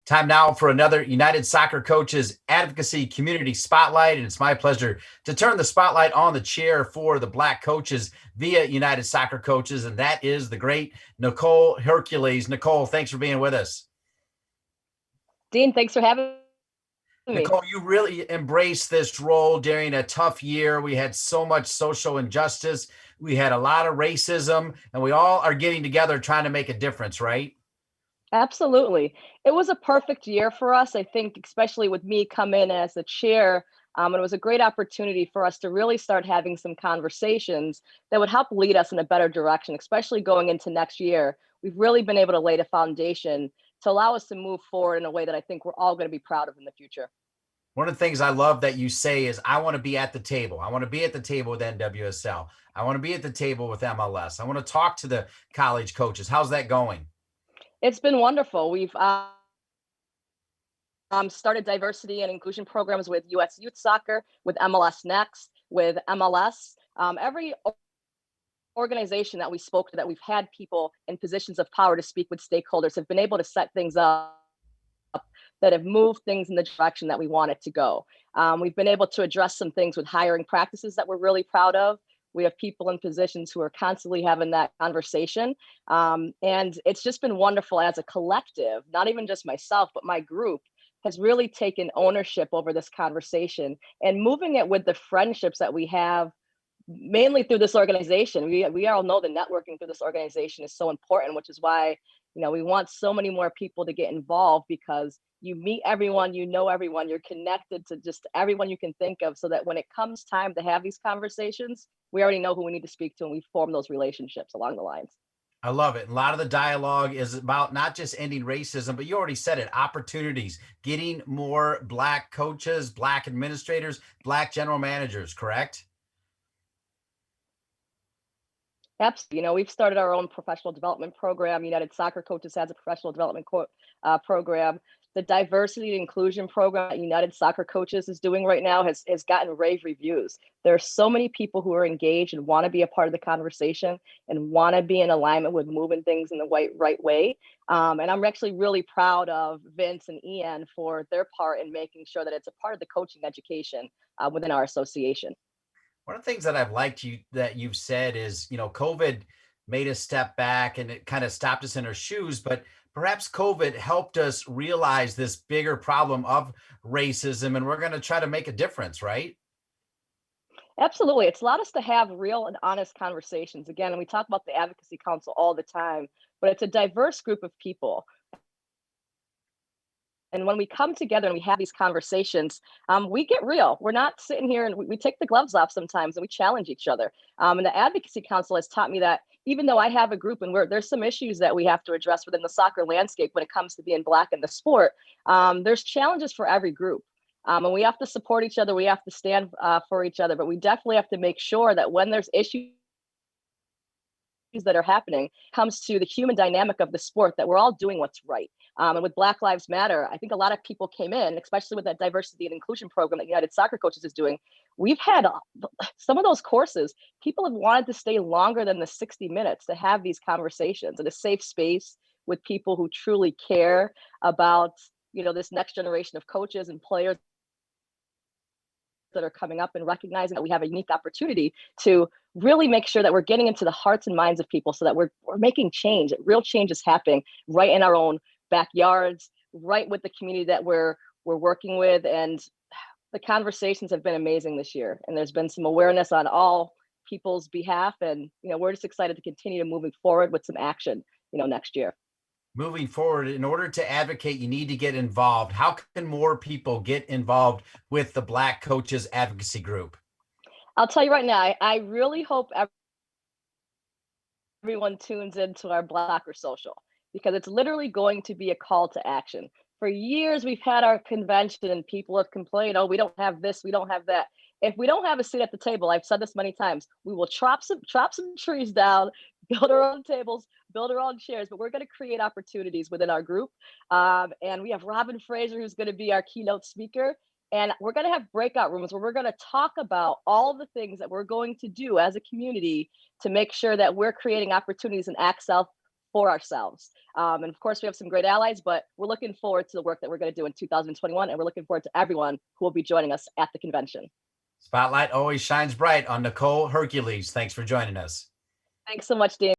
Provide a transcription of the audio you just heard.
Time now for another United Soccer Coaches Advocacy Community Spotlight. And it's my pleasure to turn the spotlight on the chair for the Black coaches via United Soccer Coaches. And that is the great Nicole Hercules. Nicole, thanks for being with us. Dean, thanks for having me. Nicole, you really embraced this role during a tough year. We had so much social injustice. We had a lot of racism, and we all are getting together trying to make a difference, right? Absolutely. It was a perfect year for us. I think, especially with me come in as the chair, and it was a great opportunity for us to really start having some conversations that would help lead us in a better direction, especially going into next year. We've really been able to lay the foundation to allow us to move forward in a way that I think we're all going to be proud of in the future. One of the things I love that you say is, I want to be at the table. I want to be at the table with NWSL. I want to be at the table with MLS. I want to talk to the college coaches. How's that going? It's been wonderful. We've started diversity and inclusion programs with US Youth Soccer, with MLS Next, with MLS. Every organization that we spoke to, that we've had people in positions of power to speak with stakeholders, have been able to set things up that have moved things in the direction that we want it to go. We've been able to address some things with hiring practices that we're really proud of. We have people in positions who are constantly having that conversation. And it's just been wonderful as a collective, not even just myself, but my group has really taken ownership over this conversation and moving it with the friendships that we have, mainly through this organization. We all know the networking through this organization is so important, which is why, we want so many more people to get involved, because you meet everyone, everyone, you're connected to just everyone you can think of, so that when it comes time to have these conversations, we already know who we need to speak to, and we form those relationships along the lines. I love it. A lot of the dialogue is about not just ending racism, but you already said it, opportunities, getting more Black coaches, Black administrators, Black general managers, correct? Absolutely. We've started our own professional development program. United Soccer Coaches has a professional development program. The diversity and inclusion program that United Soccer Coaches is doing right now has gotten rave reviews. There are so many people who are engaged and want to be a part of the conversation and want to be in alignment with moving things in the right way. And I'm actually really proud of Vince and Ian for their part in making sure that it's a part of the coaching education within our association. One of the things that I've liked that you've said is, COVID made us step back and it kind of stopped us in our shoes, but perhaps COVID helped us realize this bigger problem of racism, and we're going to try to make a difference, right? Absolutely. It's allowed us to have real and honest conversations. Again, and we talk about the Advocacy Council all the time, but it's a diverse group of people. And when we come together and we have these conversations, we get real. We're not sitting here and we take the gloves off sometimes and we challenge each other. And the Advocacy Council has taught me that even though I have a group and there's some issues that we have to address within the soccer landscape when it comes to being Black in the sport, there's challenges for every group. And we have to support each other. We have to stand for each other. But we definitely have to make sure that when there's issues that are happening comes to the human dynamic of the sport, that we're all doing what's right. And with Black Lives Matter, I think a lot of people came in, especially with that diversity and inclusion program that United Soccer Coaches is doing. We've had some of those courses, people have wanted to stay longer than the 60 minutes to have these conversations in a safe space with people who truly care about, this next generation of coaches and players that are coming up, and recognizing that we have a unique opportunity to really make sure that we're getting into the hearts and minds of people, so that we're making change. Real change is happening right in our own backyards, right with the community that we're working with. And the conversations have been amazing this year, and there's been some awareness on all people's behalf. And we're just excited to continue to moving forward with some action next year. Moving forward, in order to advocate, you need to get involved. How can more people get involved with the Black Coaches Advocacy Group? I'll tell you right now, I really hope everyone tunes into our Blacker Social, because it's literally going to be a call to action. For years, we've had our convention and people have complained, oh, we don't have this, we don't have that. If we don't have a seat at the table, I've said this many times, we will chop some trees down, build our own tables, build our own chairs, but we're going to create opportunities within our group. And we have Robin Fraser, who's going to be our keynote speaker. And we're going to have breakout rooms where we're going to talk about all the things that we're going to do as a community to make sure that we're creating opportunities and access for ourselves. And of course, we have some great allies, but we're looking forward to the work that we're going to do in 2021. And we're looking forward to everyone who will be joining us at the convention. Spotlight always shines bright on Nicole Hercules. Thanks for joining us. Thanks so much, Dean.